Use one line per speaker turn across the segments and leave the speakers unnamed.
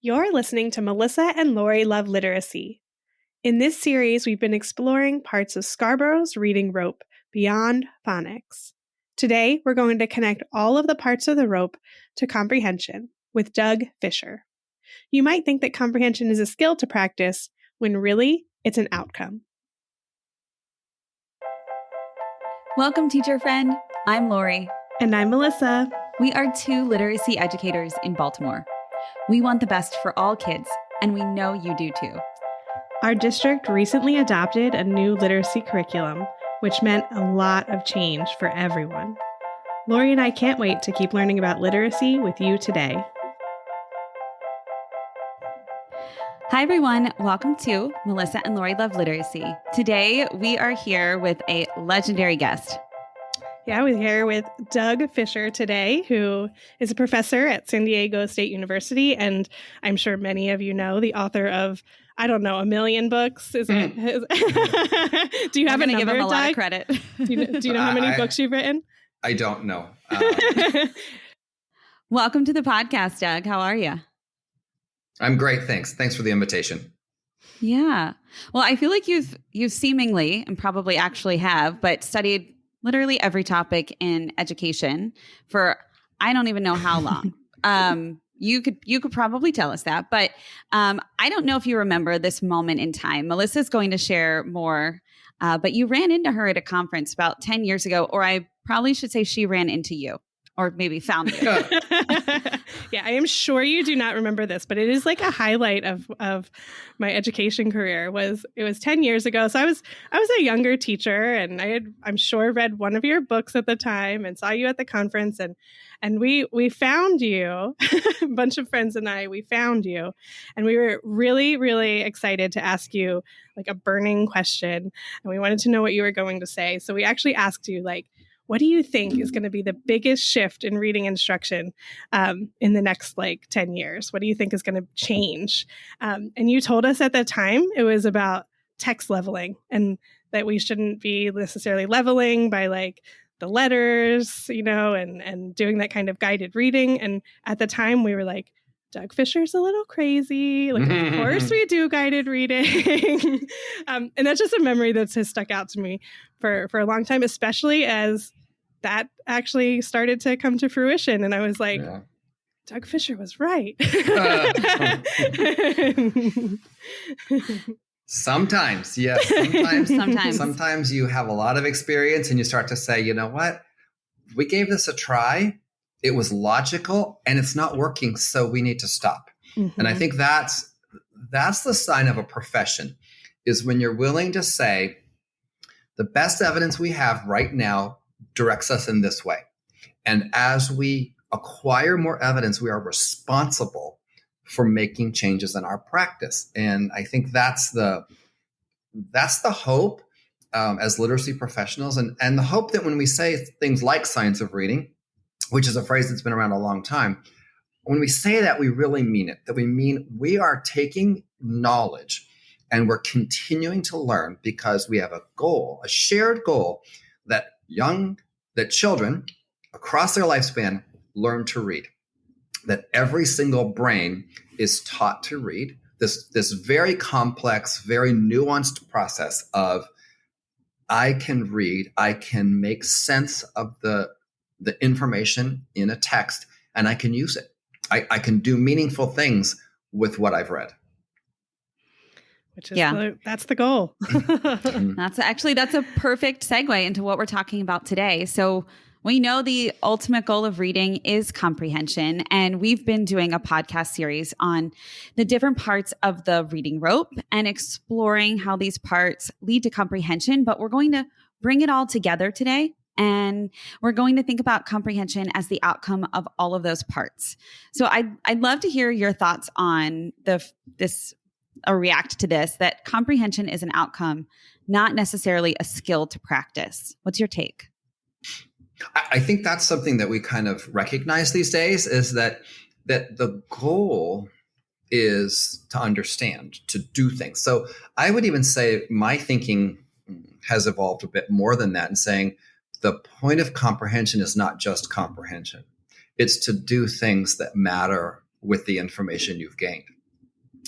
You're listening to Melissa and Lori Love Literacy. In this series, we've been exploring parts of Scarborough's reading rope beyond phonics. Today, we're going to connect all of the parts of the rope to comprehension with Doug Fisher. You might think that comprehension is a skill to practice, when really, it's an outcome.
Welcome, teacher friend. I'm Lori.
And I'm Melissa.
We are two literacy educators in Baltimore. We want the best for all kids, and we know you do too.
Our district recently adopted a new literacy curriculum, which meant a lot of change for everyone. Lori and I can't wait to keep learning about literacy with you today.
Hi, everyone. Welcome to Melissa and Lori Love Literacy. Today, we are here with a legendary guest.
Yeah, we're here with Doug Fisher today, who is a professor at San Diego State University, and I'm sure many of you know the author of, I don't know, 1 million books. Is it? Do you have a number,
give him a
Doug?
lot of credit.
Do you know how many books you've written?
I don't know.
Welcome to the podcast, Doug. How are you?
I'm great, thanks. Thanks for the invitation.
Yeah. Well, I feel like you've seemingly, and probably actually have, but studied literally every topic in education for I don't even know how long. You could probably tell us that, but I don't know if you remember this moment in time. Melissa's going to share more, but you ran into her at a conference about 10 years ago, or I probably should say she ran into you, or maybe found you.
Yeah, I am sure you do not remember this, but it is like a highlight of my education career. It was 10 years ago. So I was a younger teacher, and I'm sure read one of your books at the time and saw you at the conference, and we found you, a bunch of friends and we found you, and we were really, really excited to ask you like a burning question, and we wanted to know what you were going to say. So we actually asked you, like, what do you think is going to be the biggest shift in reading instruction in the next 10 years? What do you think is going to change? And you told us at the time it was about text leveling, and that we shouldn't be necessarily leveling by the letters, and doing that kind of guided reading. And at the time we were like, Doug Fisher's a little crazy. Of course we do guided reading. And that's just a memory that's has stuck out to me for a long time, especially as that actually started to come to fruition. And I was like, yeah. Doug Fisher was right.
Sometimes, yes. Sometimes you have a lot of experience and you start to say, you know what? We gave this a try. It was logical and it's not working, so we need to stop. Mm-hmm. And I think that's the sign of a profession, is when you're willing to say, the best evidence we have right now directs us in this way. And as we acquire more evidence, we are responsible for making changes in our practice. And I think that's the hope as literacy professionals, and the hope that when we say things like science of reading, which is a phrase that's been around a long time, when we say that, we really mean it, that we mean we are taking knowledge and we're continuing to learn because we have a goal, a shared goal, that children across their lifespan learn to read, that every single brain is taught to read, this very complex, very nuanced process of I can read, I can make sense of the information in a text, and I can use it. I can do meaningful things with what I've read.
Which is that's the goal.
That's a perfect segue into what we're talking about today. So we know the ultimate goal of reading is comprehension, and we've been doing a podcast series on the different parts of the reading rope and exploring how these parts lead to comprehension, but we're going to bring it all together today. And we're going to think about comprehension as the outcome of all of those parts. So I'd love to hear your thoughts on react to this, that comprehension is an outcome, not necessarily a skill to practice. What's your take?
I think that's something that we kind of recognize these days, is that the goal is to understand, to do things. So I would even say my thinking has evolved a bit more than that, in saying the point of comprehension is not just comprehension. It's to do things that matter with the information you've gained.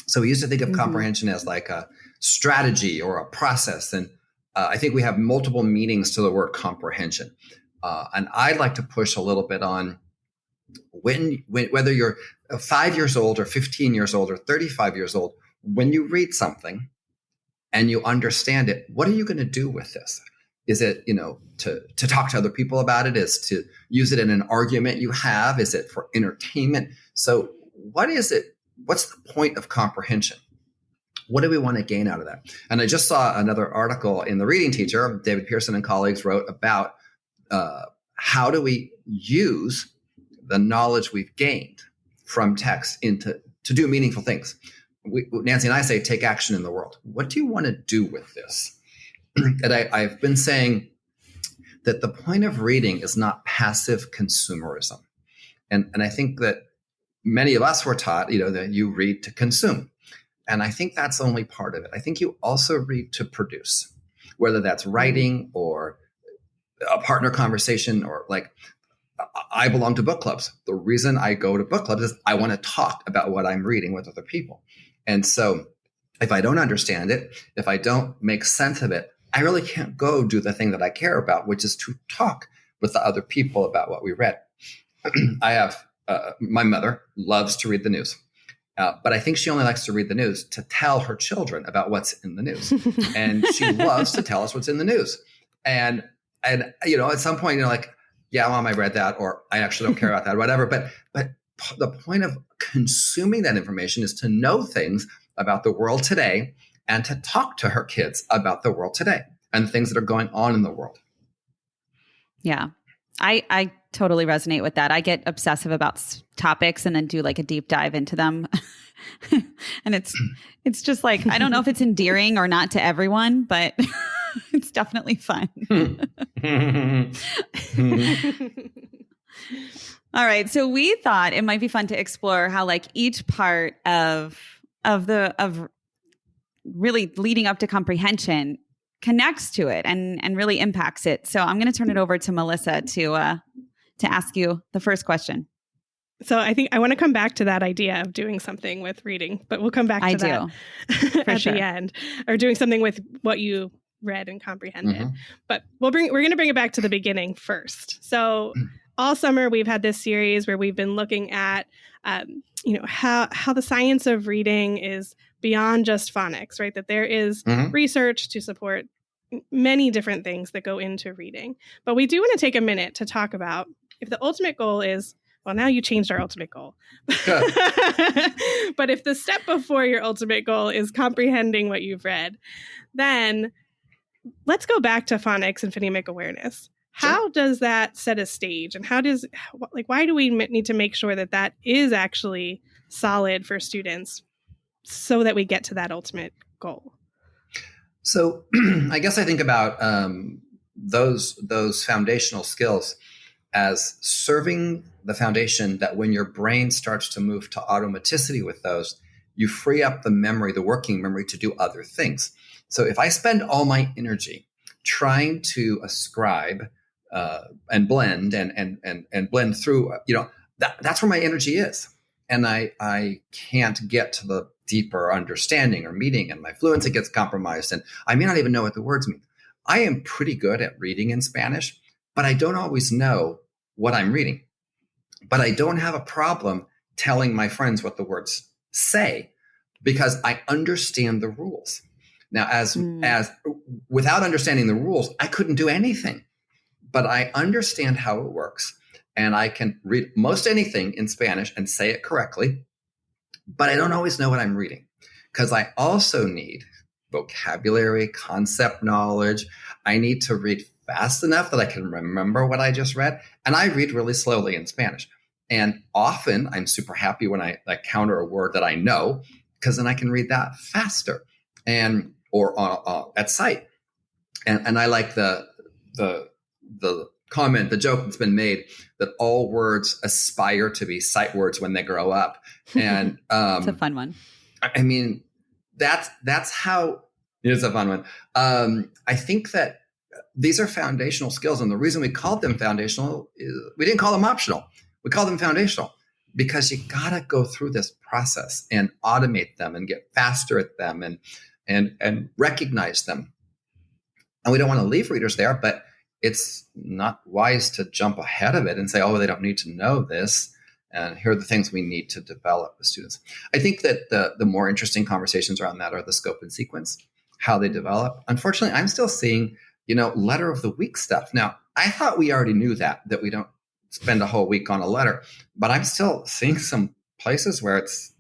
So we used to think of comprehension as like a strategy or a process. And I think we have multiple meanings to the word comprehension. And I'd like to push a little bit on whether you're 5 years old or 15 years old or 35 years old, when you read something and you understand it, what are you going to do with this? Is it, to talk to other people about it? Is to use it in an argument you have? Is it for entertainment? So what is it? What's the point of comprehension? What do we want to gain out of that? And I just saw another article in the Reading Teacher. David Pearson and colleagues wrote about how do we use the knowledge we've gained from text to do meaningful things. Nancy and I say, take action in the world. What do you want to do with this? And I've been saying that the point of reading is not passive consumerism. And I think that many of us were taught, that you read to consume. And I think that's only part of it. I think you also read to produce, whether that's writing or a partner conversation, or like I belong to book clubs. The reason I go to book clubs is I want to talk about what I'm reading with other people. And so if I don't understand it, if I don't make sense of it, I really can't go do the thing that I care about, which is to talk with the other people about what we read. I have my mother loves to read the news, but I think she only likes to read the news to tell her children about what's in the news. And she loves to tell us what's in the news. And at some point, like, yeah, Mom, I read that, or I actually don't care about that, whatever. But the point of consuming that information is to know things about the world today and to talk to her kids about the world today and the things that are going on in the world.
Yeah, I totally resonate with that. I get obsessive about topics and then do like a deep dive into them. And it's just like, I don't know if it's endearing or not to everyone, but it's definitely fun. All right. So we thought it might be fun to explore how like each part of really leading up to comprehension connects to it and really impacts it. So I'm going to turn it over to Melissa to ask you the first question.
So I think I want to come back to that idea of doing something with reading, but we'll come back to that at the end, or doing something with what you read and comprehended. Mm-hmm. But we're going to bring it back to the beginning first. So all summer we've had this series where we've been looking at how the science of reading is beyond just phonics, right? That there is research to support many different things that go into reading. But we do want to take a minute to talk about if the ultimate goal is, well, now you changed our ultimate goal. But if the step before your ultimate goal is comprehending what you've read, then let's go back to phonics and phonemic awareness. How does that set a stage? And why do we need to make sure that that is actually solid for students so that we get to that ultimate goal?
So I guess I think about those foundational skills as serving the foundation that when your brain starts to move to automaticity with those, you free up the memory, the working memory, to do other things. So if I spend all my energy trying to ascribe and blend and blend through, that's where my energy is. And I can't get to the deeper understanding or meaning, and my fluency gets compromised, and I may not even know what the words mean. I am pretty good at reading in Spanish, but I don't always know what I'm reading. But I don't have a problem telling my friends what the words say because I understand the rules. Now, as without understanding the rules, I couldn't do anything. But I understand how it works, and I can read most anything in Spanish and say it correctly. But I don't always know what I'm reading because I also need vocabulary, concept knowledge. I need to read fast enough that I can remember what I just read. And I read really slowly in Spanish. And often I'm super happy when I counter a word that I know, because then I can read that faster or at sight. And I like the comment, the joke that's been made that all words aspire to be sight words when they grow up. And
it's a fun one.
I mean, that's how it is a fun one. I think that these are foundational skills. And the reason we called them foundational is we didn't call them optional. We call them foundational because you got to go through this process and automate them and get faster at them and recognize them. And we don't want to leave readers there, but it's not wise to jump ahead of it and say, oh, they don't need to know this. And here are the things we need to develop with students. I think that the more interesting conversations around that are the scope and sequence, how they develop. Unfortunately, I'm still seeing, letter of the week stuff. Now, I thought we already knew that we don't spend a whole week on a letter, but I'm still seeing some places where it's,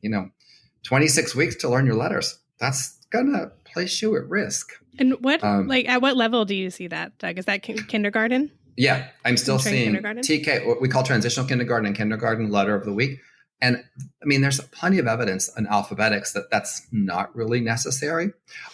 26 weeks to learn your letters. That's going to place you at risk.
And what, at what level do you see that, Doug? Is that kindergarten?
Yeah, I'm still seeing TK, what we call transitional kindergarten and kindergarten letter of the week. And I mean, there's plenty of evidence in alphabetics that that's not really necessary.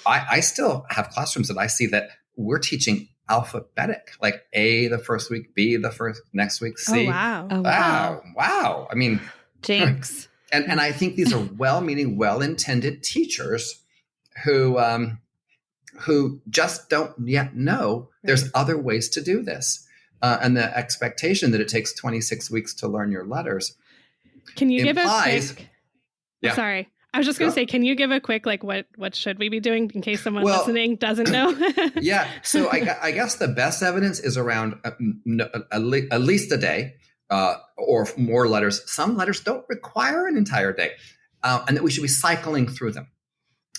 I still have classrooms that I see that we're teaching alphabetic, like A the first week, B the first next week, C.
Oh, wow.
Oh,
Wow. I mean,
jinx.
And I think these are well-meaning, well-intended teachers who just don't yet know there's other ways to do this. And the expectation that it takes 26 weeks to learn your letters.
Can you give a quick?
Yeah.
Sorry. I was just going to say, can you give a quick, what should we be doing in case someone listening doesn't know?
Yeah. So I guess the best evidence is around at least a day or more letters. Some letters don't require an entire day, and that we should be cycling through them.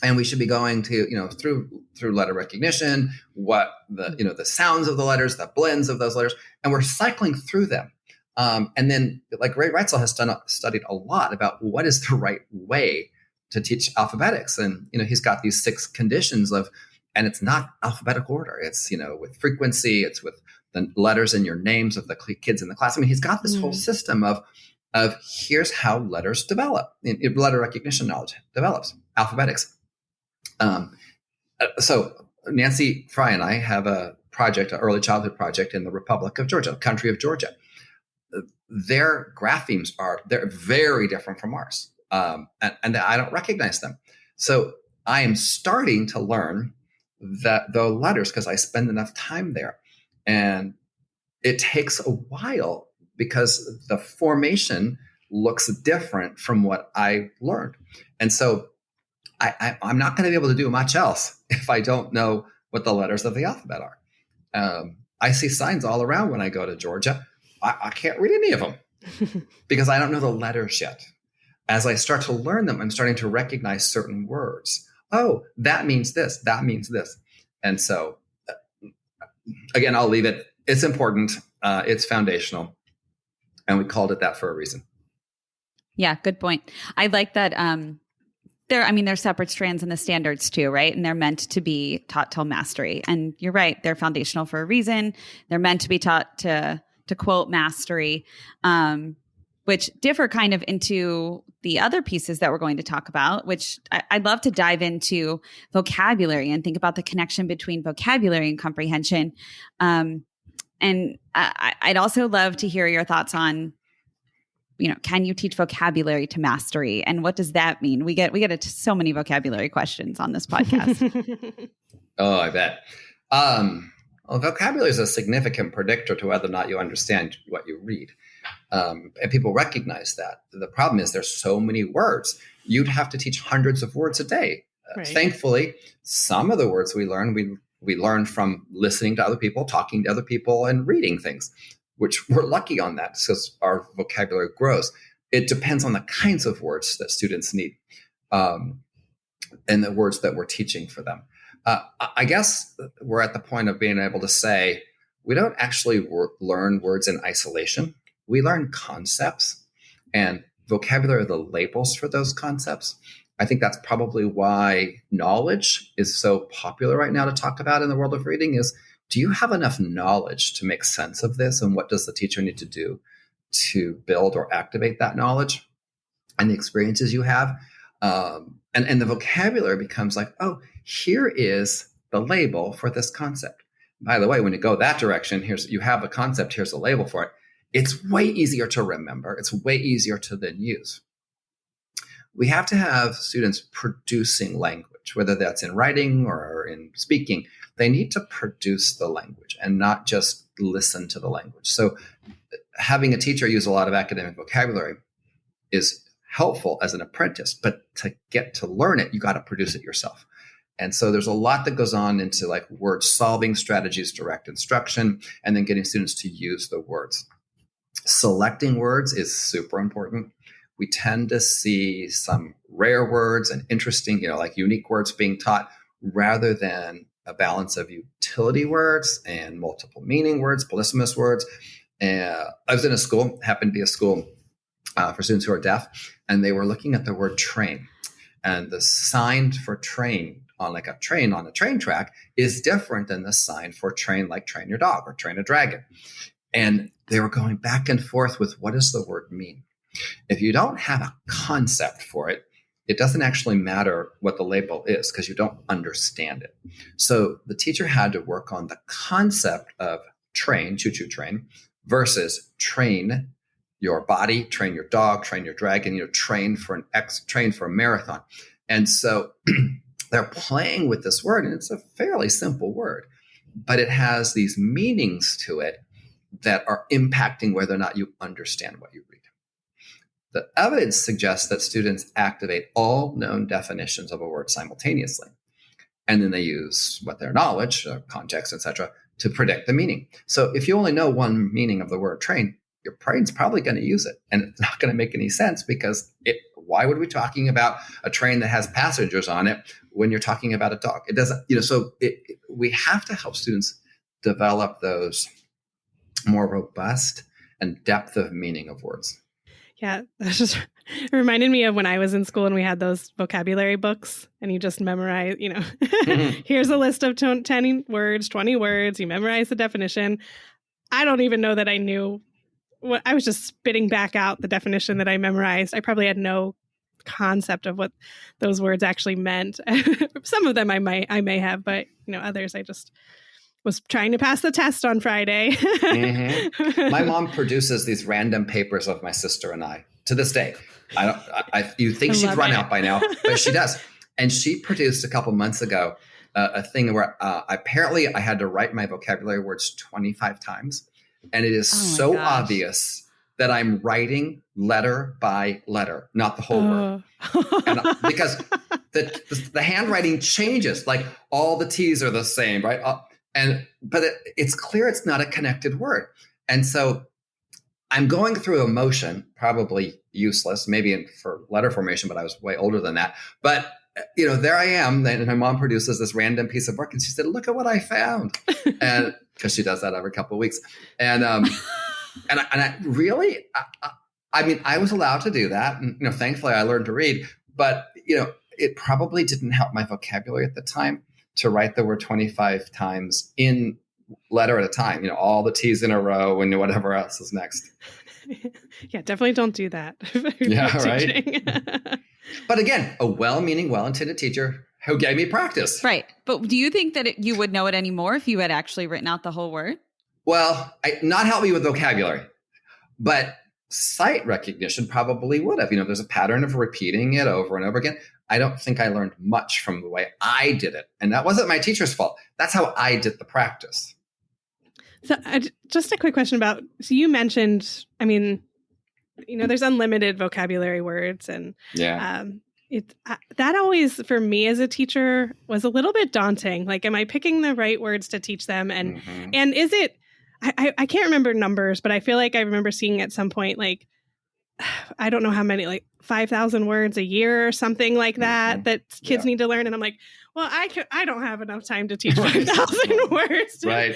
And we should be going to, through letter recognition, what the sounds of the letters, the blends of those letters, and we're cycling through them. And then, like Ray Reitzel has studied a lot about what is the right way to teach alphabetics. And, he's got these 6 conditions and it's not alphabetical order. It's, with frequency, it's with the letters in your names of the kids in the class. I mean, he's got this whole system of here's how letters develop. Letter recognition knowledge develops, alphabetics. So Nancy Fry and I have a project, an early childhood project in the Republic of Georgia, the country of Georgia. Their graphemes they're very different from ours. And I don't recognize them. So I am starting to learn the letters because I spend enough time there. And it takes a while because the formation looks different from what I learned. And so I'm not going to be able to do much else if I don't know what the letters of the alphabet are. I see signs all around when I go to Georgia. I can't read any of them because I don't know the letters yet. As I start to learn them, I'm starting to recognize certain words. Oh, that means this. That means this. And so, again, I'll leave it. It's important. It's foundational. And we called it that for a reason.
Yeah, good point. I like that. They're separate strands in the standards too, right? And they're meant to be taught till mastery. And you're right, they're foundational for a reason. They're meant to be taught to quote mastery, which differ kind of into the other pieces that we're going to talk about, which I'd love to dive into vocabulary and think about the connection between vocabulary and comprehension. And I'd also love to hear your thoughts on, can you teach vocabulary to mastery? And what does that mean? We get so many vocabulary questions on this podcast.
Oh, I bet. Well, vocabulary is a significant predictor to whether or not you understand what you read. And people recognize that. The problem is there's so many words. You'd have to teach hundreds of words a day. Right. Thankfully, some of the words we learn from listening to other people, talking to other people, and reading things, which we're lucky on that because our vocabulary grows. It depends on the kinds of words that students need and the words that we're teaching for them. I guess we're at the point of being able to say, we don't actually learn words in isolation. We learn concepts, and vocabulary are the labels for those concepts. I think that's probably why knowledge is so popular right now to talk about in the world of reading is, do you have enough knowledge to make sense of this? And what does the teacher need to do to build or activate that knowledge and the experiences you have? And the vocabulary becomes like, oh, here is the label for this concept. By the way, when you go that direction, you have a concept, here's a label for it. It's way easier to remember. It's way easier to then use. We have to have students producing language, whether that's in writing or in speaking. They need to produce the language and not just listen to the language. So having a teacher use a lot of academic vocabulary is helpful as an apprentice, but to get to learn it, you got to produce it yourself. And so there's a lot that goes on into like word solving strategies, direct instruction, and then getting students to use the words. Selecting words is super important. We tend to see some rare words and interesting, like unique words being taught rather than a balance of utility words and multiple meaning words, polysemous words. I was in a school, happened to be a school for students who are deaf, and they were looking at the word train. And the sign for train on a train track is different than the sign for train, like train your dog or train a dragon. And they were going back and forth with what does the word mean? If you don't have a concept for it, it doesn't actually matter what the label is because you don't understand it. So the teacher had to work on the concept of train, choo-choo train, versus train your body, train your dog, train your dragon, train for a marathon. And so they're playing with this word, and it's a fairly simple word, but it has these meanings to it that are impacting whether or not you understand what you read. The evidence suggests that students activate all known definitions of a word simultaneously, and then they use their knowledge, context, etc., to predict the meaning. So if you only know one meaning of the word train, your brain's probably going to use it, and it's not going to make any sense because why would we be talking about a train that has passengers on it when you're talking about a dog? It doesn't, we have to help students develop those more robust and depth of meaning of words.
Yeah, that just reminded me of when I was in school and we had those vocabulary books and you just memorize, here's a list of 10 words, 20 words, you memorize the definition. I don't even know that I knew what I was just spitting back out the definition that I memorized. I probably had no concept of what those words actually meant. Some of them I may have, but others I just was trying to pass the test on Friday.
Mm-hmm. My mom produces these random papers of my sister and I to this day. You think she'd run out by now, but she does. And she produced a couple months ago a thing where apparently I had to write my vocabulary words 25 times. And it is so obvious that I'm writing letter by letter, not the whole word. And because the handwriting changes, like all the T's are the same, right? But it's clear it's not a connected word. And so I'm going through a motion, probably useless, maybe for letter formation, but I was way older than that. But, there I am. And my mom produces this random piece of work. And she said, look at what I found. And because she does that every couple of weeks. And I really, I was allowed to do that. And, thankfully I learned to read. But, it probably didn't help my vocabulary at the time to write the word 25 times in letter at a time, all the T's in a row and whatever else is next.
Yeah, definitely don't do that.
Yeah, right. But again, a well-meaning, well-intended teacher who gave me practice.
Right. But do you think that you would know it anymore if you had actually written out the whole word?
Well, not help me with vocabulary, but sight recognition probably would have. There's a pattern of repeating it over and over again. I don't think I learned much from the way I did it. And that wasn't my teacher's fault. That's how I did the practice.
So just a quick question so you mentioned, there's unlimited vocabulary words and that always, for me as a teacher, was a little bit daunting. Like, am I picking the right words to teach them? And and is it, I can't remember numbers, but I feel like I remember seeing at some point, like, I don't know how many, like 5,000 words a year or something like that, that kids need to learn. And I'm like, well, I don't have enough time to teach 5,000 words.
Right.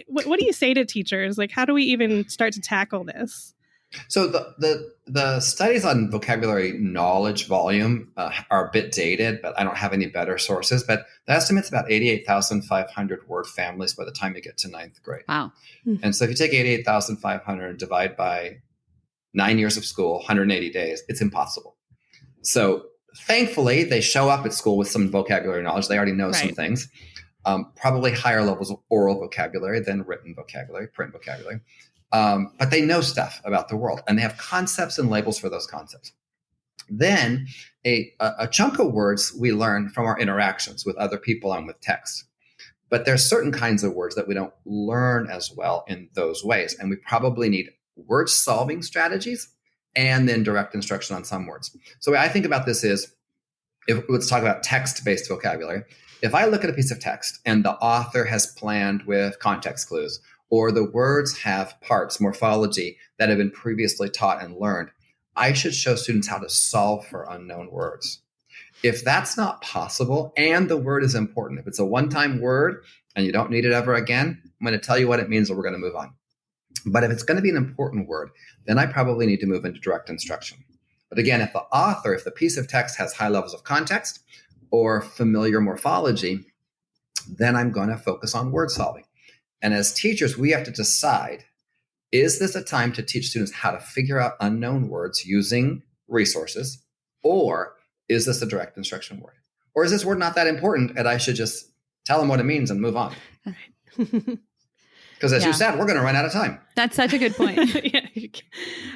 What do you say to teachers? Like, how do we even start to tackle this?
So the studies on vocabulary knowledge volume are a bit dated, but I don't have any better sources. But the estimate's about 88,500 word families by the time you get to ninth grade.
Wow.
And so if you take 88,500 and divide by 9 years of school, 180 days, it's impossible. So thankfully, they show up at school with some vocabulary knowledge. They already know some things, probably higher levels of oral vocabulary than written vocabulary, print vocabulary. But they know stuff about the world, and they have concepts and labels for those concepts. Then a chunk of words we learn from our interactions with other people and with text. But there's certain kinds of words that we don't learn as well in those ways, and we probably need word solving strategies and then direct instruction on some words. So the way I think about this is, let's talk about text-based vocabulary. If I look at a piece of text and the author has planned with context clues, or the words have parts, morphology that have been previously taught and learned, I should show students how to solve for unknown words. If that's not possible and the word is important, if it's a one-time word and you don't need it ever again, I'm going to tell you what it means and we're going to move on. But if it's going to be an important word, then I probably need to move into direct instruction. But again, if the piece of text has high levels of context or familiar morphology, then I'm going to focus on word solving. And as teachers, we have to decide, is this a time to teach students how to figure out unknown words using resources, or is this a direct instruction word? Or is this word not that important and I should just tell them what it means and move on? Because as you said, we're going to run out of time.
That's such a good point.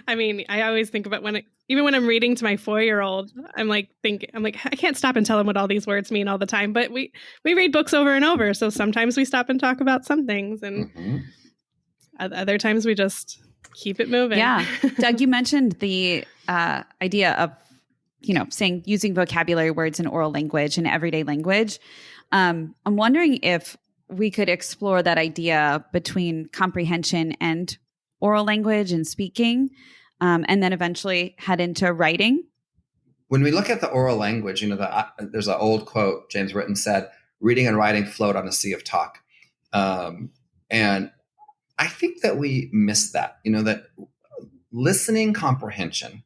I mean, I always think about even when I'm reading to my 4-year-old, I'm like, I can't stop and tell him what all these words mean all the time. But we read books over and over. So sometimes we stop and talk about some things, and other times we just keep it moving.
Yeah. Doug, you mentioned the idea of, using vocabulary words in oral language and everyday language. I'm wondering if we could explore that idea between comprehension and oral language and speaking, and then eventually head into writing.
When we look at the oral language, there's an old quote James Britton said, "Reading and writing float on a sea of talk." And I think that we miss that, that listening comprehension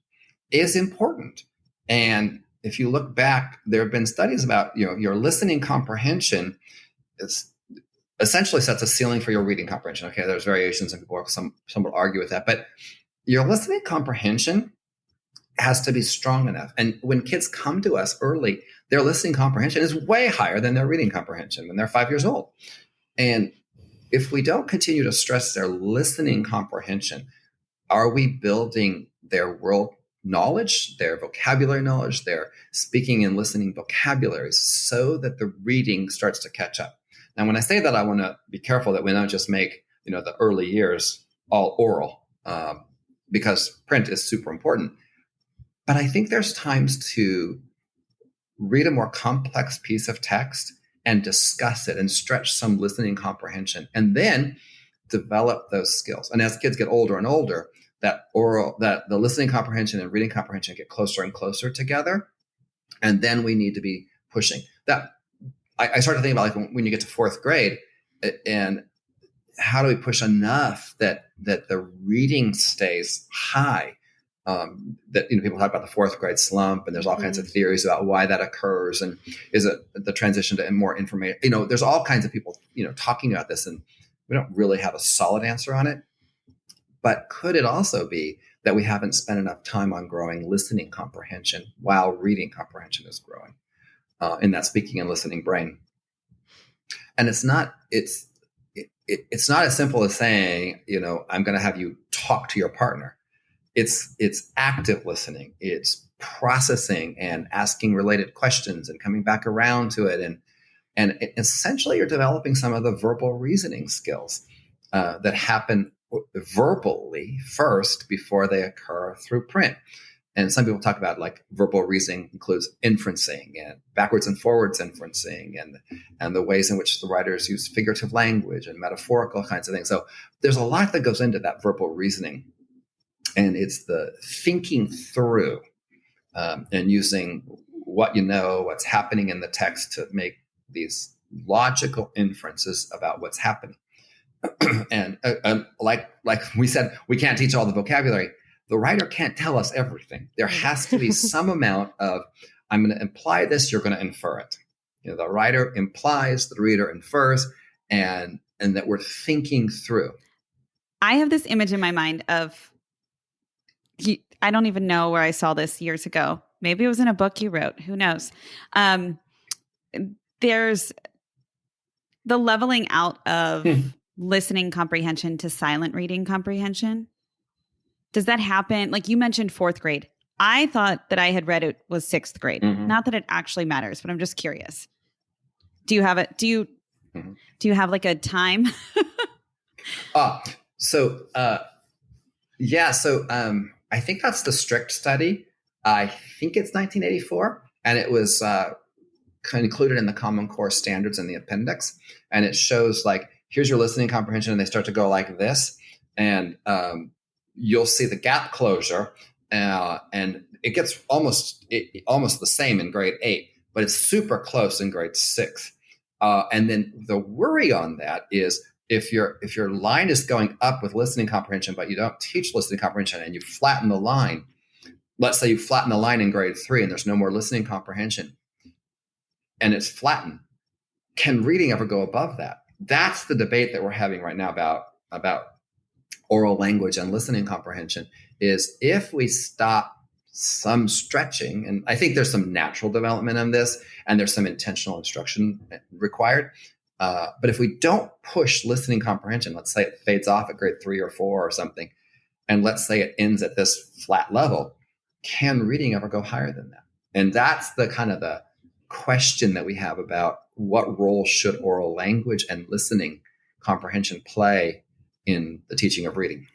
is important. And if you look back, there have been studies about, your listening comprehension is essentially sets a ceiling for your reading comprehension. Okay, there's variations and some will argue with that, but your listening comprehension has to be strong enough. And when kids come to us early, their listening comprehension is way higher than their reading comprehension when they're 5 years old. And if we don't continue to stress their listening comprehension, are we building their world knowledge, their vocabulary knowledge, their speaking and listening vocabularies so that the reading starts to catch up? Now, when I say that, I want to be careful that we don't just make, the early years all oral, because print is super important. But I think there's times to read a more complex piece of text and discuss it and stretch some listening comprehension and then develop those skills. And as kids get older and older, that the listening comprehension and reading comprehension get closer and closer together. And then we need to be pushing that. I started thinking about when you get to 4th grade, and how do we push enough that the reading stays high? That people talk about the 4th grade slump, and there's all kinds of theories about why that occurs, and is it the transition to more information? There's all kinds of people talking about this, and we don't really have a solid answer on it. But could it also be that we haven't spent enough time on growing listening comprehension while reading comprehension is growing? In that speaking and listening brain. And it's not as simple as saying, I'm going to have you talk to your partner. It's active listening. It's processing and asking related questions and coming back around to it. And essentially you're developing some of the verbal reasoning skills that happen verbally first before they occur through print. And some people talk about verbal reasoning includes inferencing and backwards and forwards inferencing and the ways in which the writers use figurative language and metaphorical kinds of things. So there's a lot that goes into that verbal reasoning. And it's the thinking through and using what's happening in the text to make these logical inferences about what's happening. And like we said, we can't teach all the vocabulary. The writer can't tell us everything. There has to be some amount of, I'm going to imply this, you're going to infer it. The writer implies, the reader infers, and that we're thinking through.
I have this image in my mind of, I don't even know where I saw this years ago. Maybe it was in a book you wrote. Who knows? There's the leveling out of listening comprehension to silent reading comprehension. Does that happen? Like you mentioned 4th grade. I thought that I had read it was 6th grade. Not that it actually matters, but I'm just curious. Do you have it? Do you have like a time?
Yeah. So I think that's the strict study. I think it's 1984, and it was included in the Common Core standards in the appendix. And it shows like, here's your listening comprehension, and they start to go like this. And you'll see the gap closure, and it gets almost the same in grade 8, but it's super close in grade 6. And then the worry on that is if your line is going up with listening comprehension, but you don't teach listening comprehension and you flatten the line, let's say you flatten the line in grade 3 and there's no more listening comprehension and it's flattened, can reading ever go above that? That's the debate that we're having right now about oral language and listening comprehension, is if we stop some stretching, and I think there's some natural development in this and there's some intentional instruction required, but if we don't push listening comprehension, let's say it fades off at grade 3 or 4 or something, and let's say it ends at this flat level, can reading ever go higher than that? And that's the kind of the question that we have about what role should oral language and listening comprehension play in the teaching of reading.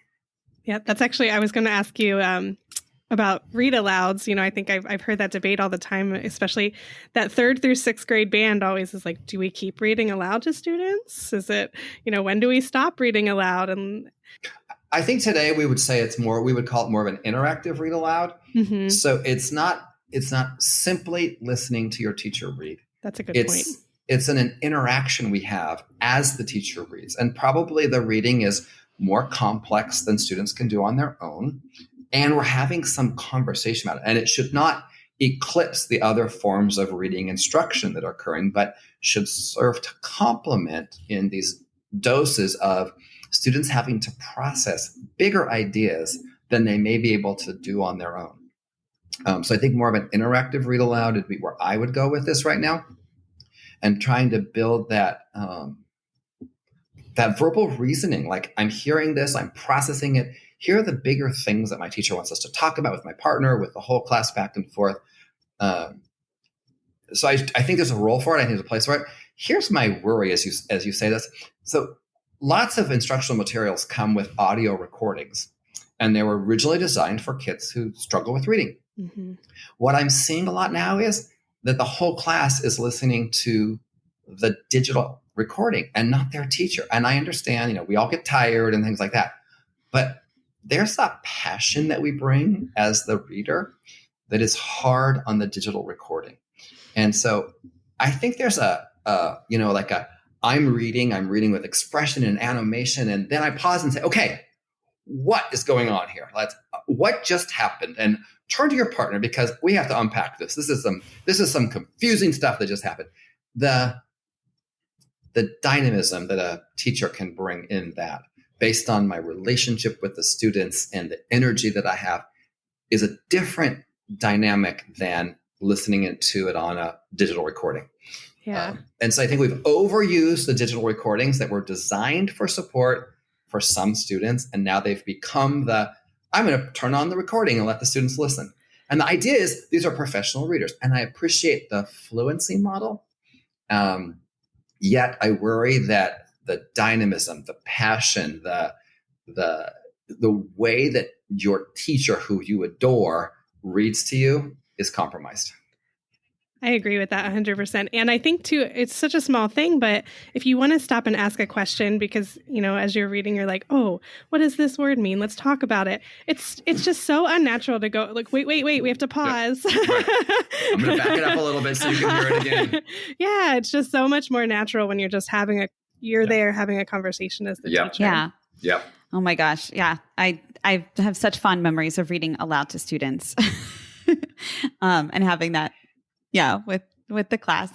Yeah, that's actually, I was going to ask you about read alouds. You know, I think I've heard that debate all the time, especially that 3rd through 6th grade band always is like, do we keep reading aloud to students? Is it, you know, when do we stop reading aloud? And
I think today we would say we would call it more of an interactive read aloud. Mm-hmm. So it's not simply listening to your teacher read.
That's a good point.
It's an interaction we have as the teacher reads. And probably the reading is more complex than students can do on their own. And we're having some conversation about it. And it should not eclipse the other forms of reading instruction that are occurring, but should serve to complement in these doses of students having to process bigger ideas than they may be able to do on their own. So I think more of an interactive read aloud would be where I would go with this right now, and trying to build that verbal reasoning. Like, I'm hearing this, I'm processing it. Here are the bigger things that my teacher wants us to talk about with my partner, with the whole class back and forth. So I think there's a role for it. I think there's a place for it. Here's my worry as you say this. So lots of instructional materials come with audio recordings, and they were originally designed for kids who struggle with reading. Mm-hmm. What I'm seeing a lot now is that the whole class is listening to the digital recording and not their teacher. And I understand, we all get tired and things like that, but there's a passion that we bring as the reader that is hard on the digital recording. And so I think there's I'm reading with expression and animation. And then I pause and say, okay, what is going on here? What just happened? And turn to your partner, because we have to unpack this. This is some confusing stuff that just happened. The dynamism that a teacher can bring in that, based on my relationship with the students and the energy that I have, is a different dynamic than listening to it on a digital recording.
Yeah.
And so I think we've overused the digital recordings that were designed for support for some students. And now they've become I'm going to turn on the recording and let the students listen. And the idea is these are professional readers. And I appreciate the fluency model. Yet I worry that the dynamism, the passion, the way that your teacher who you adore reads to you is compromised.
I agree with that 100%. And I think too, it's such a small thing, but if you want to stop and ask a question, because, as you're reading, you're like, oh, what does this word mean? Let's talk about it. It's just so unnatural to go like, wait, we have to pause.
Yeah. Right. I'm going to back it up a little bit so you can hear it again.
Yeah. It's just so much more natural when you're just having a conversation as the teacher.
Yeah.
Yep.
Oh my gosh. Yeah. I have such fond memories of reading aloud to students and having that. Yeah, with the class.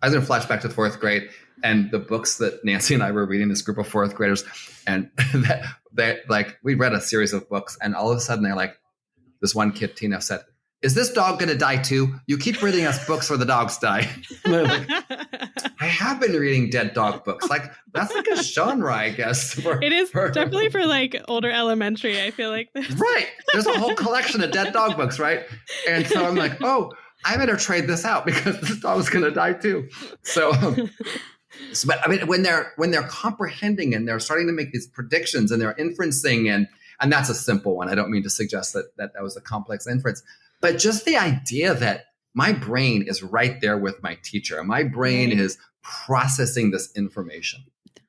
I was going to flash back to 4th grade and the books that Nancy and I were reading, this group of 4th graders, and that we read a series of books, and all of a sudden they're like, this one kid, Tina, said, "Is this dog going to die too? You keep reading us books where the dogs die." Like, I have been reading dead dog books. That's like a genre, I guess.
It is definitely for older elementary. I feel like
right. There's a whole collection of dead dog books, right? And so I'm like, oh, I better trade this out because this dog's going to die too. So So, but I mean, when they're comprehending and they're starting to make these predictions and they're inferencing, and that's a simple one. I don't mean to suggest that was a complex inference, but just the idea that my brain is right there with my teacher and my brain is processing this information.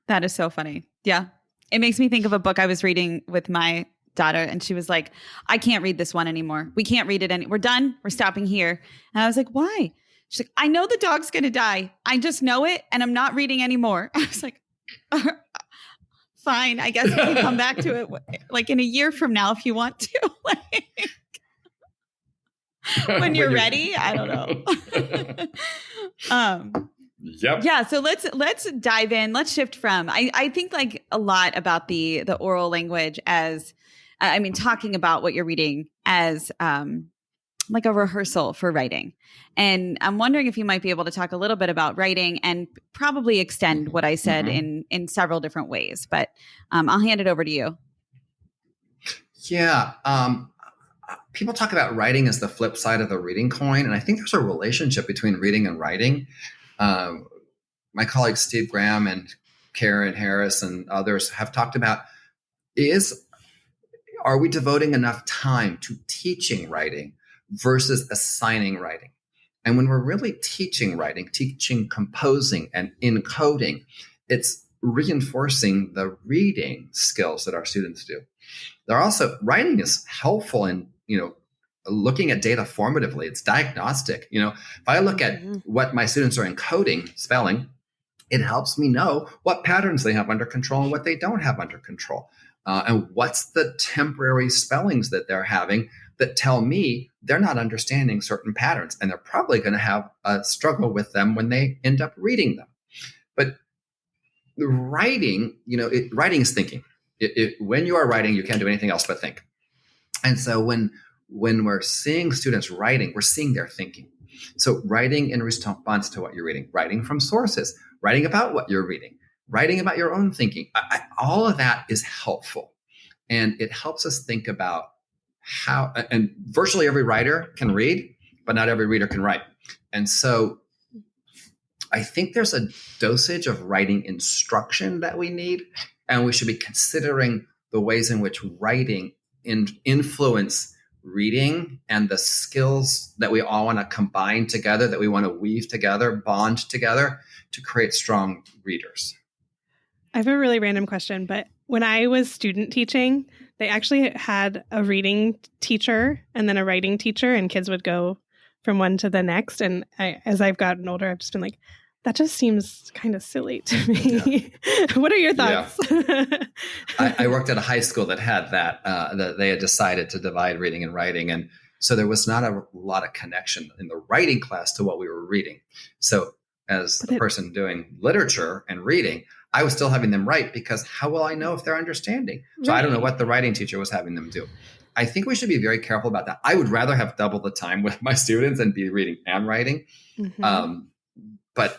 That is so funny. Yeah. It makes me think of a book I was reading with my daughter, and she was like, I can't read this one anymore. We can't read it. We're done. We're stopping here. And I was like, why? She's like, I know the dog's going to die. I just know it. And I'm not reading anymore. I was like, fine. I guess we can come back to it like in a year from now if you want to. When you're ready. I don't know.
Yep.
Yeah. So let's dive in. Let's shift from, I think like a lot about the oral language as, talking about what you're reading as, like a rehearsal for writing. And I'm wondering if you might be able to talk a little bit about writing and probably extend what I said in several different ways, but I'll hand it over to you.
Yeah. People talk about writing as the flip side of the reading coin. And I think there's a relationship between reading and writing. My colleagues, Steve Graham and Karen Harris and others have talked about are we devoting enough time to teaching writing versus assigning writing? And when we're really teaching writing, teaching composing and encoding, it's reinforcing the reading skills that our students do. Writing is helpful in, looking at data formatively. It's diagnostic. If I look at what my students are encoding, spelling, it helps me know what patterns they have under control and what they don't have under control. And what's the temporary spellings that they're having that tell me they're not understanding certain patterns. And they're probably going to have a struggle with them when they end up reading them. But the writing, writing is thinking. When you are writing, you can't do anything else but think. And so when we're seeing students writing, we're seeing their thinking. So writing in response to what you're reading, writing from sources, writing about what you're reading, writing about your own thinking, all of that is helpful. And it helps us think about how, and virtually every writer can read, but not every reader can write. And so I think there's a dosage of writing instruction that we need, and we should be considering the ways in which writing influence reading and the skills that we all want to combine together, that we want to weave together, bond together to create strong readers.
I have a really random question, but when I was student teaching, they actually had a reading teacher and then a writing teacher, and kids would go from one to the next. And as I've gotten older, I've just been like, that just seems kind of silly to me. Yeah. What are your thoughts?
Yeah. I worked at a high school that had that they had decided to divide reading and writing. And so there was not a lot of connection in the writing class to what we were reading. So as the person doing literature and reading, I was still having them write, because how will I know if they're understanding? So I don't know what the writing teacher was having them do. I think we should be very careful about that. I would rather have double the time with my students and be reading and writing. Mm-hmm. But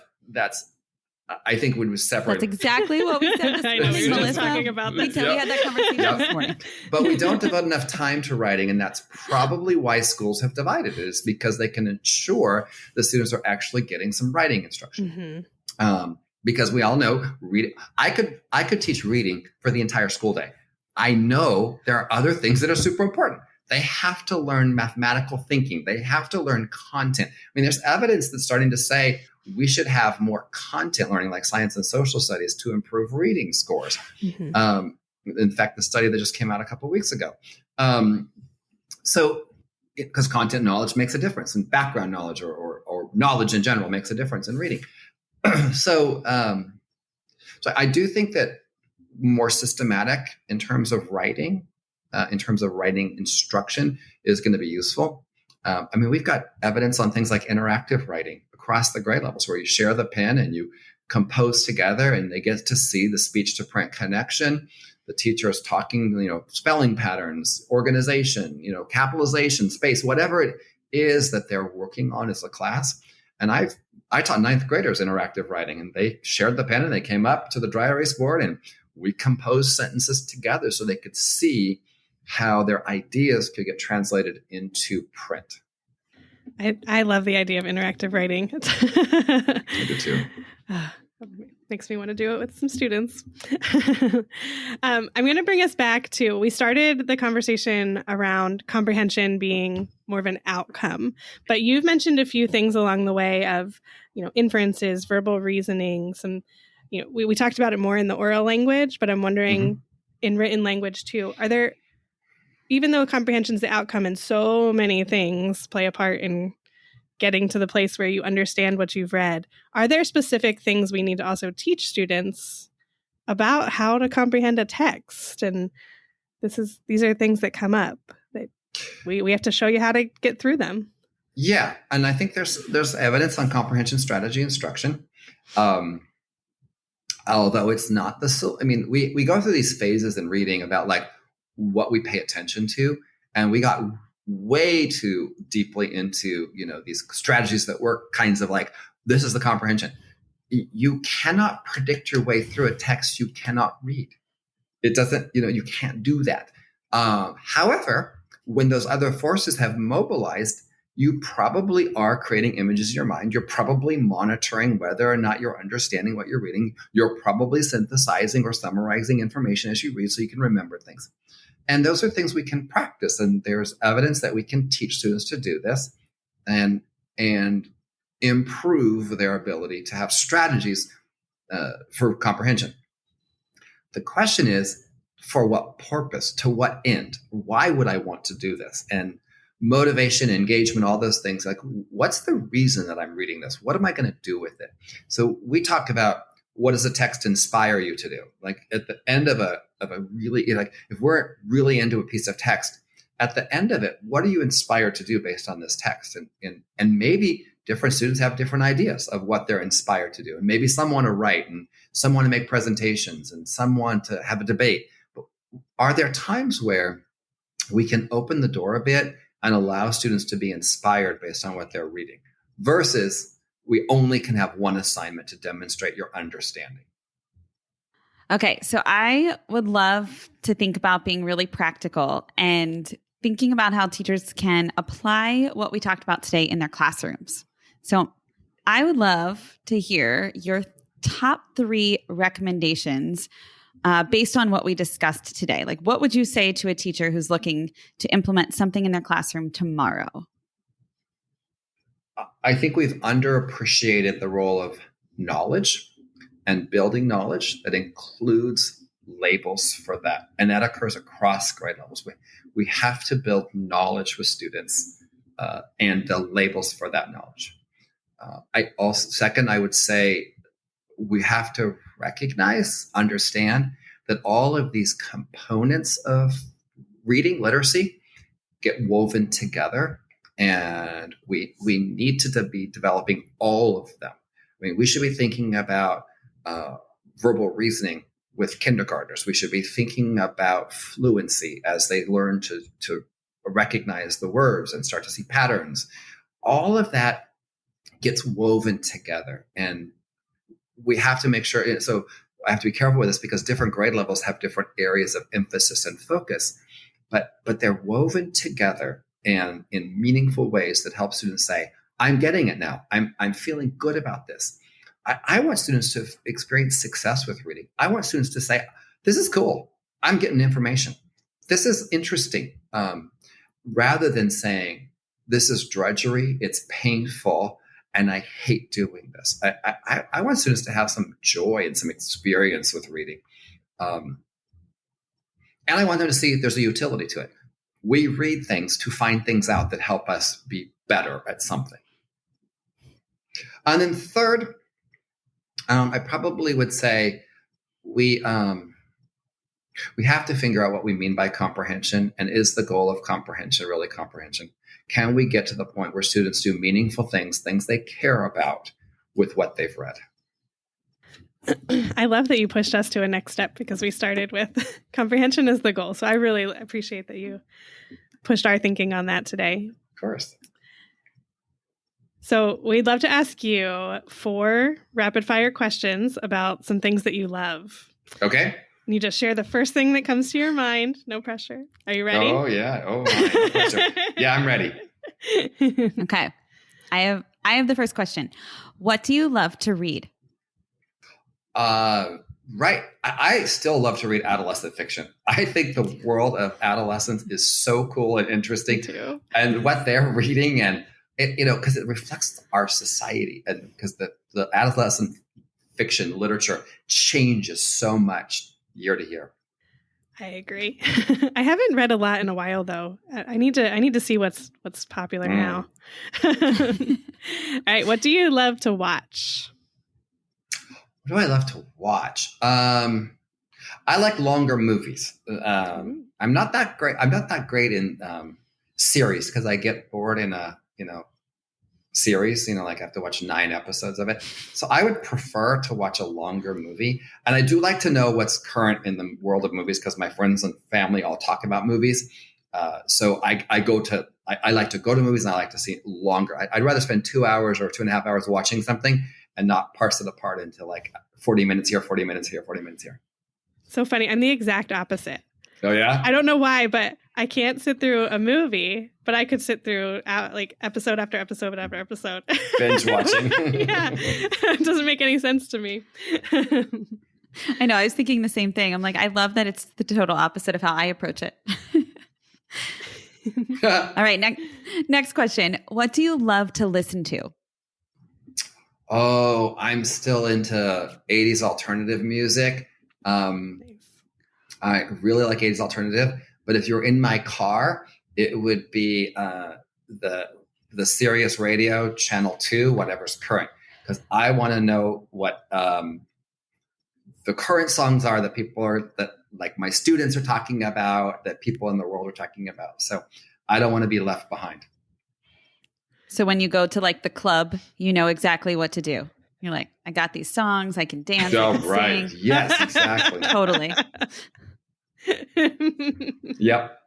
I think we would separate.
That's exactly what we said this morning,
we were just talking about this.
We had that conversation this morning.
But we don't devote enough time to writing, and that's probably why schools have divided it, is because they can ensure the students are actually getting some writing instruction. Mm-hmm. Because we all know reading. I could teach reading for the entire school day. I know there are other things that are super important. They have to learn mathematical thinking. They have to learn content. I mean, there's evidence that's starting to say we should have more content learning, like science and social studies, to improve reading scores. Mm-hmm. In fact, the study that just came out a couple of weeks ago. Because content knowledge makes a difference, and background knowledge or knowledge in general makes a difference in reading. So I do think that more systematic in terms of writing instruction is going to be useful. We've got evidence on things like interactive writing across the grade levels, where you share the pen and you compose together, and they get to see the speech to print connection. The teacher is talking, spelling patterns, organization, capitalization, space, whatever it is that they're working on as a class. And I taught ninth graders interactive writing, and they shared the pen and they came up to the dry erase board and we composed sentences together so they could see how their ideas could get translated into print.
I love the idea of interactive writing.
I do too.
Makes me want to do it with some students. I'm going to bring us back to, we started the conversation around comprehension being more of an outcome, but you've mentioned a few things along the way of, inferences, verbal reasoning, some, we talked about it more in the oral language, but I'm wondering in written language too, are there, even though comprehension is the outcome and so many things play a part in getting to the place where you understand what you've read, are there specific things we need to also teach students about how to comprehend a text? And these are things that come up that we have to show you how to get through them.
Yeah. And I think there's evidence on comprehension strategy instruction. Although it's not we go through these phases in reading about like what we pay attention to. And we got way too deeply into, these strategies that work kinds of like, this is the comprehension. You cannot predict your way through a text you cannot read. It doesn't, you can't do that. However, when those other forces have mobilized, you probably are creating images in your mind. You're probably monitoring whether or not you're understanding what you're reading. You're probably synthesizing or summarizing information as you read so you can remember things. And those are things we can practice. And there's evidence that we can teach students to do this and improve their ability to have strategies for comprehension. The question is, for what purpose? To what end? Why would I want to do this? And motivation, engagement, all those things. Like, what's the reason that I'm reading this? What am I going to do with it? So we talk about, what does a text inspire you to do? Like at the end of a really, like if we're really into a piece of text, at the end of it, what are you inspired to do based on this text? And maybe different students have different ideas of what they're inspired to do. And maybe some want to write and some want to make presentations and some want to have a debate. But are there times where we can open the door a bit and allow students to be inspired based on what they're reading versus we only can have one assignment to demonstrate your understanding?
Okay, so I would love to think about being really practical and thinking about how teachers can apply what we talked about today in their classrooms. So I would love to hear your top 3 recommendations based on what we discussed today. Like, what would you say to a teacher who's looking to implement something in their classroom tomorrow?
I think we've underappreciated the role of knowledge and building knowledge that includes labels for that. And that occurs across grade levels. We have to build knowledge with students and the labels for that knowledge. Second, I would say we have to recognize, understand that all of these components of reading literacy get woven together, and we need to be developing all of them. I mean, we should be thinking about verbal reasoning with kindergartners. We should be thinking about fluency as they learn to recognize the words and start to see patterns. All of that gets woven together, and we have to make sure. So I have to be careful with this because different grade levels have different areas of emphasis and focus, but they're woven together and in meaningful ways that help students say, I'm getting it now. I'm feeling good about this. I want students to experience success with reading. I want students to say, this is cool. I'm getting information. This is interesting. Rather than saying, this is drudgery, it's painful, and I hate doing this. I want students to have some joy and some experience with reading. And I want them to see there's a utility to it. We read things to find things out that help us be better at something. And then third, I probably would say we have to figure out what we mean by comprehension, and is the goal of comprehension really comprehension? Can we get to the point where students do meaningful things they care about with what they've read?
I love that you pushed us to a next step because we started with comprehension as the goal. So I really appreciate that you pushed our thinking on that today.
Of course.
So we'd love to ask you 4 rapid fire questions about some things that you love.
Okay.
You just share the first thing that comes to your mind. No pressure. Are you ready?
Oh, yeah. Oh, my. No pressure. Yeah, I'm ready.
Okay. I have the first question. What do you love to read?
Right. I still love to read adolescent fiction. I think the world of adolescence is so cool and interesting,
too.
And what they're reading, and it, because it reflects our society, and because the adolescent fiction literature changes so much year to year.
I agree. I haven't read a lot in a while, though. I need to see what's popular now. All right, what do you love to watch?
What do I love to watch? I like longer movies. I'm not that great. I'm not that great in series because I get bored in a series. Like I have to watch 9 episodes of it. So I would prefer to watch a longer movie. And I do like to know what's current in the world of movies because my friends and family all talk about movies. So I like to go to movies and I like to see longer. I'd rather spend 2 hours or 2.5 hours watching something and not parse it apart into like 40 minutes here, 40 minutes here, 40 minutes here.
So funny. I'm the exact opposite.
Oh, yeah?
I don't know why, but I can't sit through a movie, but I could sit through like episode after episode after episode.
Binge watching.
Yeah. It doesn't make any sense to me.
I know. I was thinking the same thing. I'm like, I love that it's the total opposite of how I approach it. All right. Next question. What do you love to listen to?
Oh, I'm still into 80s alternative music. I really like 80s alternative, but if you're in my car, it would be the Sirius Radio Channel 2, whatever's current, because I want to know what the current songs are that that like my students are talking about, that people in the world are talking about. So I don't want to be left behind.
So when you go to like the club, you know exactly what to do. You're like, I got these songs, I can dance, I can
right.
sing.
Yes, exactly.
Totally.
Yep.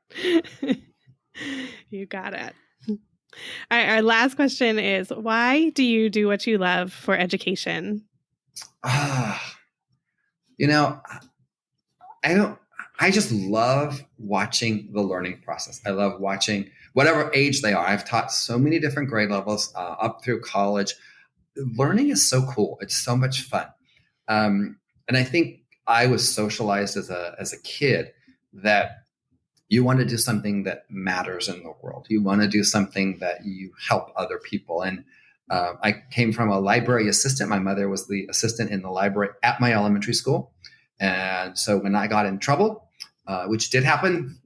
You got it. All right, our last question is, why do you do what you love for education?
I just love watching the learning process. I love watching whatever age they are. I've taught so many different grade levels up through college. Learning is so cool. It's so much fun. And I think I was socialized as a kid that you want to do something that matters in the world. You want to do something that you help other people. And I came from a library assistant. My mother was the assistant in the library at my elementary school. And so when I got in trouble, which did happen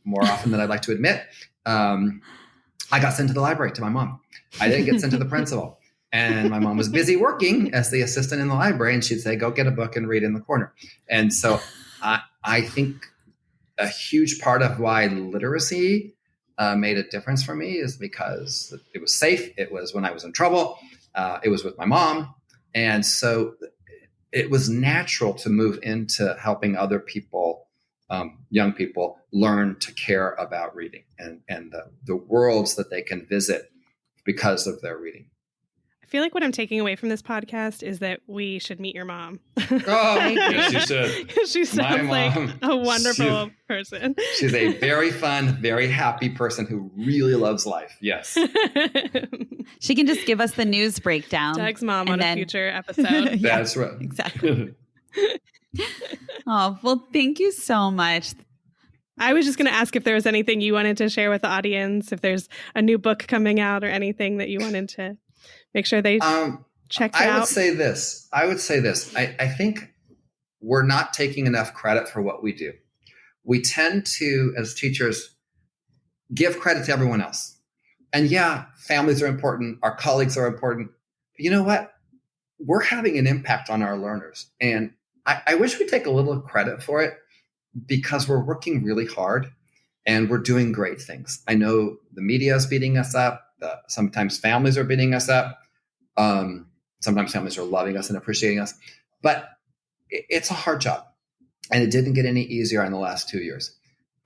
more often than I'd like to admit, I got sent to the library to my mom. I didn't get sent to the principal. And my mom was busy working as the assistant in the library, and she'd say, go get a book and read in the corner. And so I think a huge part of why literacy made a difference for me is because it was safe. It was when I was in trouble. It was with my mom. And so it was natural to move into helping other people, young people, learn to care about reading and the worlds that they can visit because of their reading.
I feel like what I'm taking away from this podcast is that we should meet your mom.
Oh, yes, you should.
She sounds like a wonderful person.
She's a very fun, very happy person who really loves life. Yes.
She can just give us the news breakdown.
Doug's mom on a future episode.
Yeah,
that's right.
Exactly. Oh, well, thank you so much.
I was just going to ask if there was anything you wanted to share with the audience, if there's a new book coming out or anything that you wanted to make sure they check out.
I would say this. I think we're not taking enough credit for what we do. We tend to, as teachers, give credit to everyone else. And yeah, families are important. Our colleagues are important. But you know what? We're having an impact on our learners. And I wish we'd take a little credit for it because we're working really hard and we're doing great things. I know the media is beating us up. Sometimes families are beating us up. Sometimes families are loving us and appreciating us. But it's a hard job. And it didn't get any easier in the last 2 years.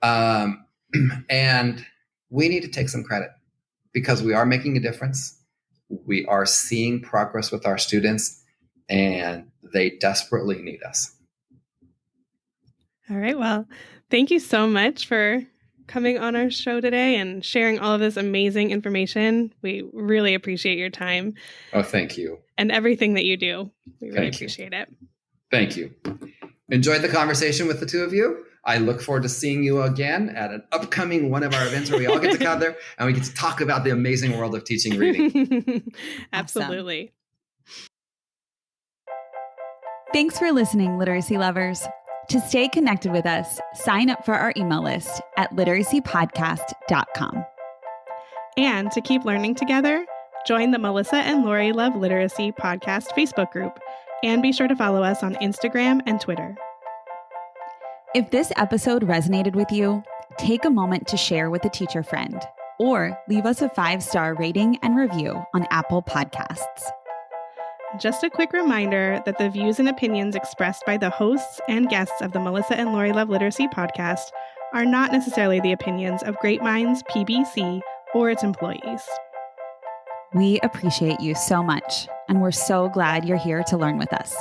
And we need to take some credit because we are making a difference. We are seeing progress with our students, and they desperately need us.
All right. Well, thank you so much for coming on our show today and sharing all of this amazing information. We really appreciate your time.
Oh, thank you.
And everything that you do. We really appreciate it.
Thank you. Enjoyed the conversation with the two of you. I look forward to seeing you again at an upcoming one of our events where we all get together and we get to talk about the amazing world of teaching reading.
Absolutely.
Thanks for listening, literacy lovers. To stay connected with us, sign up for our email list at literacypodcast.com.
And to keep learning together, join the Melissa and Lori Love Literacy Podcast Facebook group, and be sure to follow us on Instagram and Twitter.
If this episode resonated with you, take a moment to share with a teacher friend, or leave us a 5-star rating and review on Apple Podcasts.
Just a quick reminder that the views and opinions expressed by the hosts and guests of the Melissa and Lori Love Literacy podcast are not necessarily the opinions of Great Minds PBC or its employees.
We appreciate you so much, and we're so glad you're here to learn with us.